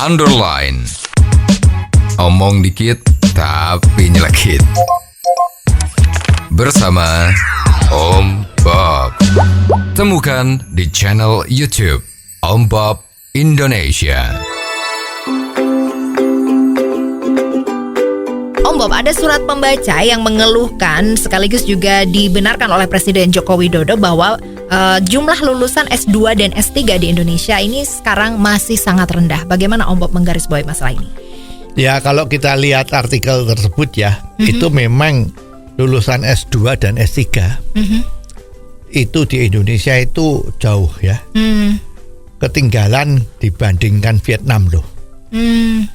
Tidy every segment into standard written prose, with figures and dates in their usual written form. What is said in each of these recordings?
underline. Omong dikit tapi nyelekit. Bersama Om Bob. Temukan di channel YouTube Om Bob Indonesia. Om Bob, ada surat pembaca yang mengeluhkan sekaligus juga dibenarkan oleh Presiden Joko Widodo bahwa jumlah lulusan S2 dan S3 di Indonesia ini sekarang masih sangat rendah. Bagaimana Om Bob menggarisbawahi masalah ini? Ya, kalau kita lihat artikel tersebut ya, itu memang lulusan S2 dan S3 itu di Indonesia itu jauh ya. Ketinggalan dibandingkan Vietnam loh.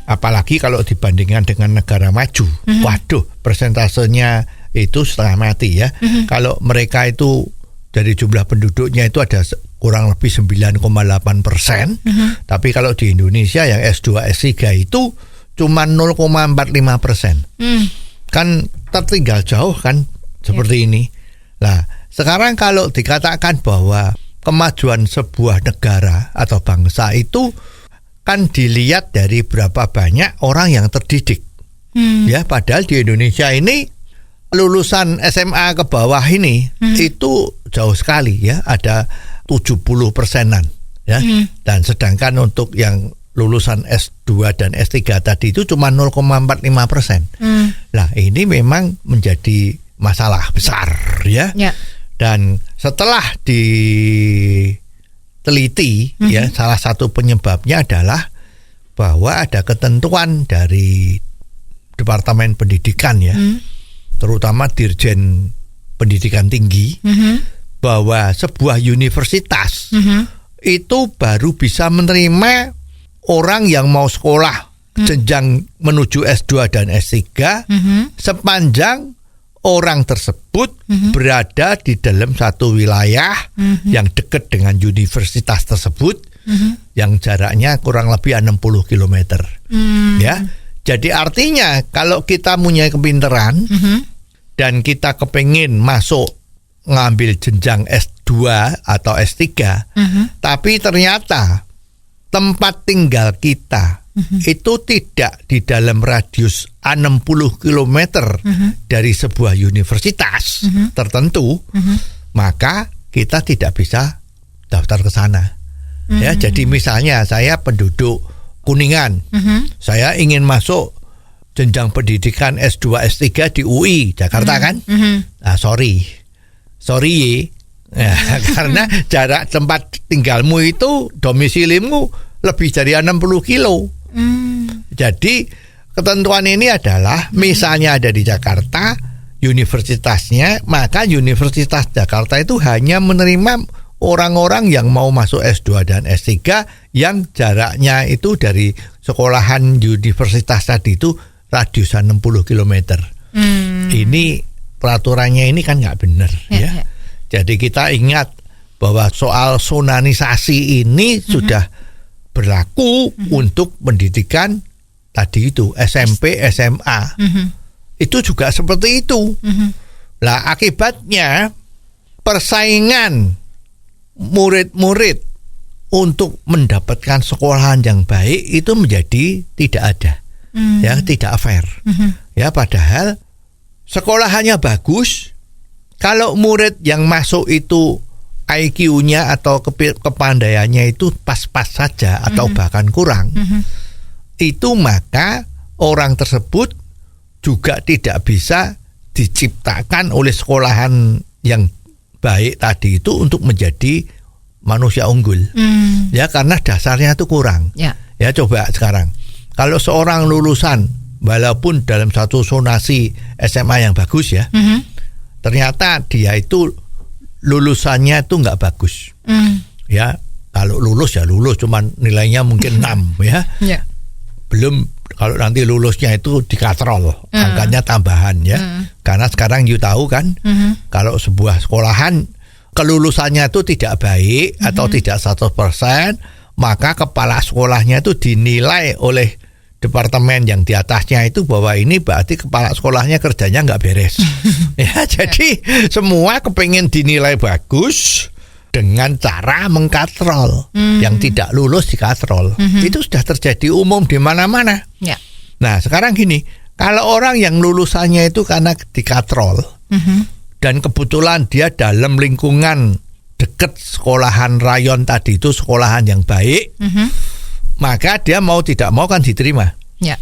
Apalagi kalau dibandingkan dengan negara maju. Waduh, persentasenya itu setengah mati ya. Kalau mereka itu dari jumlah penduduknya itu ada kurang lebih 9,8%. Tapi kalau di Indonesia yang S2, S3 itu cuma 0,45%. Kan tertinggal jauh kan seperti ini. Nah, sekarang kalau dikatakan bahwa kemajuan sebuah negara atau bangsa itu kan dilihat dari berapa banyak orang yang terdidik. Ya, padahal di Indonesia ini lulusan SMA ke bawah ini itu jauh sekali ya, ada 70%-an ya. Dan sedangkan untuk yang lulusan S2 dan S3 tadi itu cuma 0,45%. Nah, ini memang menjadi masalah besar ya. Dan setelah diteliti ya, salah satu penyebabnya adalah bahwa ada ketentuan dari Departemen Pendidikan ya, terutama Dirjen Pendidikan Tinggi, bahwa sebuah universitas itu baru bisa menerima orang yang mau sekolah jenjang menuju S2 dan S3 sepanjang orang tersebut berada di dalam satu wilayah yang dekat dengan universitas tersebut, yang jaraknya kurang lebih 60 km. Ya. Jadi artinya kalau kita punya kepintaran dan kita kepingin masuk ngambil jenjang S2 atau S3, tapi ternyata tempat tinggal kita itu tidak di dalam radius 60 km dari sebuah universitas tertentu, maka kita tidak bisa daftar ke sana. Ya, jadi misalnya saya penduduk Kuningan, saya ingin masuk jenjang pendidikan S2 S3 di UI Jakarta kan? Nah, sorry ya, karena jarak tempat tinggalmu itu domisilimu lebih dari 60 kilo. Jadi ketentuan ini adalah misalnya ada di Jakarta universitasnya, maka Universitas Jakarta itu hanya menerima orang-orang yang mau masuk S2 dan S3 yang jaraknya itu dari sekolahan universitas tadi itu radius 60 km. Ini peraturannya ini kan nggak benar ya. Jadi kita ingat bahwa soal sonanisasi ini sudah berlaku untuk pendidikan tadi itu SMP, SMA. Itu juga seperti itu. Lah akibatnya persaingan murid-murid untuk mendapatkan sekolahan yang baik itu menjadi tidak ada. Ya, tidak fair. Ya, padahal sekolahannya bagus, kalau murid yang masuk itu IQ-nya atau kepandaiannya itu pas-pas saja atau bahkan kurang, itu maka orang tersebut juga tidak bisa diciptakan oleh sekolahan yang baik tadi itu untuk menjadi manusia unggul. Ya, karena dasarnya itu kurang. Ya, coba sekarang kalau seorang lulusan walaupun dalam satu zonasi SMA yang bagus ya, ternyata dia itu lulusannya itu nggak bagus. Ya, kalau lulus ya lulus, cuman nilainya mungkin 6 ya. Belum kalau nanti lulusnya itu dikatrol, angkanya tambahan ya. Karena sekarang you tahu kan, kalau sebuah sekolahan kelulusannya itu tidak baik atau tidak 100%, maka kepala sekolahnya itu dinilai oleh departemen yang di atasnya itu bahwa ini berarti kepala sekolahnya kerjanya nggak beres. Ya, jadi semua kepengen dinilai bagus, dengan cara mengkatrol. Yang tidak lulus dikatrol. Itu sudah terjadi umum di mana-mana. Ya. Nah sekarang gini, kalau orang yang lulusannya itu karena dikatrol dan kebetulan dia dalam lingkungan dekat sekolahan rayon tadi itu, sekolahan yang baik, maka dia mau tidak mau kan diterima. Ya.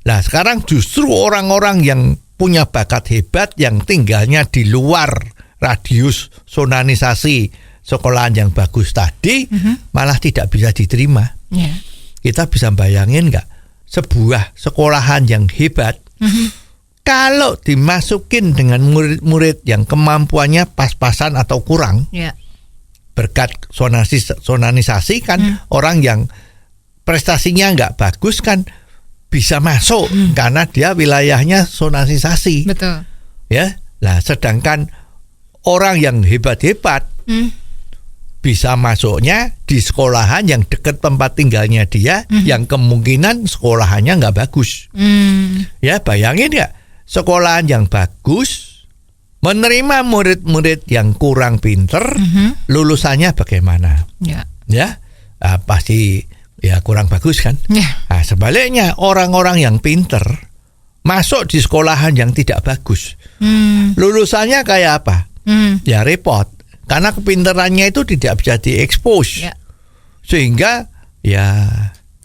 Nah sekarang justru orang-orang yang punya bakat hebat yang tinggalnya di luar radius sonanisasi sekolahan yang bagus tadi, malah tidak bisa diterima. Ya. Kita bisa bayangin nggak, sebuah sekolahan yang hebat kalau dimasukin dengan murid-murid yang kemampuannya pas-pasan atau kurang, Ya. berkat sonanisasi kan, orang yang prestasinya nggak bagus kan bisa masuk karena dia wilayahnya sonanisasi. Betul. Ya, nah sedangkan orang yang hebat-hebat bisa masuknya di sekolahan yang dekat tempat tinggalnya dia, yang kemungkinan sekolahannya nggak bagus. Ya, bayangin ya, sekolahan yang bagus menerima murid-murid yang kurang pinter, lulusannya bagaimana? Ya. Ya, pasti ya kurang bagus kan? Ya. Nah, sebaliknya orang-orang yang pinter masuk di sekolahan yang tidak bagus, lulusannya kayak apa? Ya repot, karena kepinterannya itu tidak bisa diekspos, Ya. sehingga ya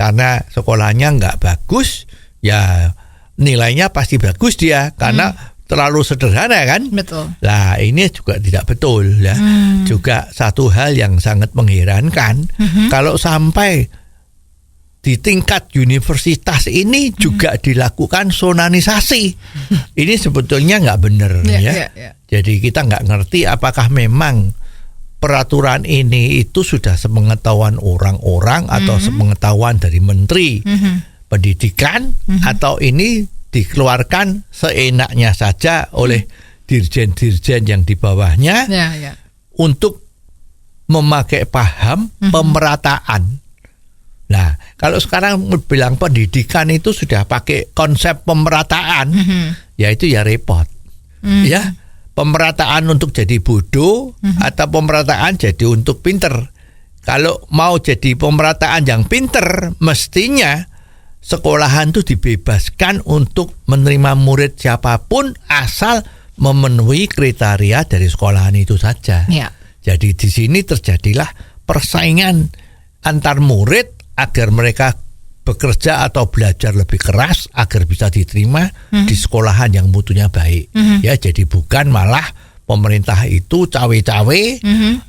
karena sekolahnya nggak bagus, ya nilainya pasti bagus dia karena terlalu sederhana kan? Betul. Lah ini juga tidak betul ya. Juga satu hal yang sangat mengherankan, kalau sampai di tingkat universitas ini juga dilakukan sonanisasi. Ini sebetulnya nggak benar ya. Jadi kita nggak ngerti apakah memang peraturan ini itu sudah sepengetahuan orang-orang atau sepengetahuan dari menteri pendidikan, atau ini dikeluarkan seenaknya saja oleh dirjen-dirjen yang di bawahnya untuk memakai paham pemerataan. Nah, kalau sekarang bilang pendidikan itu sudah pakai konsep pemerataan, ya itu ya repot. Ya, pemerataan untuk jadi bodoh atau pemerataan jadi untuk pinter. Kalau mau jadi pemerataan yang pinter, mestinya sekolahan itu dibebaskan untuk menerima murid siapapun asal memenuhi kriteria dari sekolahan itu saja. Ya. Jadi di sini terjadilah persaingan antar murid agar mereka bekerja atau belajar lebih keras agar bisa diterima di sekolahan yang mutunya baik. Ya, jadi bukan malah pemerintah itu cawe-cawe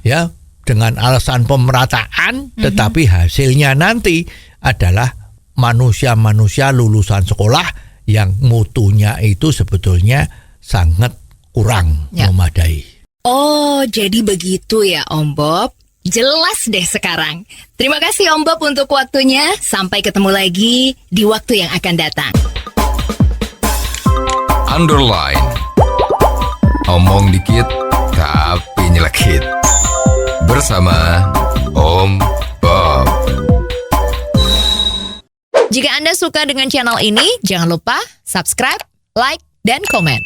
ya dengan alasan pemerataan, tetapi hasilnya nanti adalah manusia-manusia lulusan sekolah yang mutunya itu sebetulnya sangat kurang memadai. Oh, jadi begitu ya Om Bob. Jelas deh sekarang. Terima kasih Om Bob untuk waktunya. Sampai ketemu lagi di waktu yang akan datang. Underline. Omong dikit tapi nyelekit. Bersama Om Bob. Jika Anda suka dengan channel ini, jangan lupa subscribe, like, dan komen.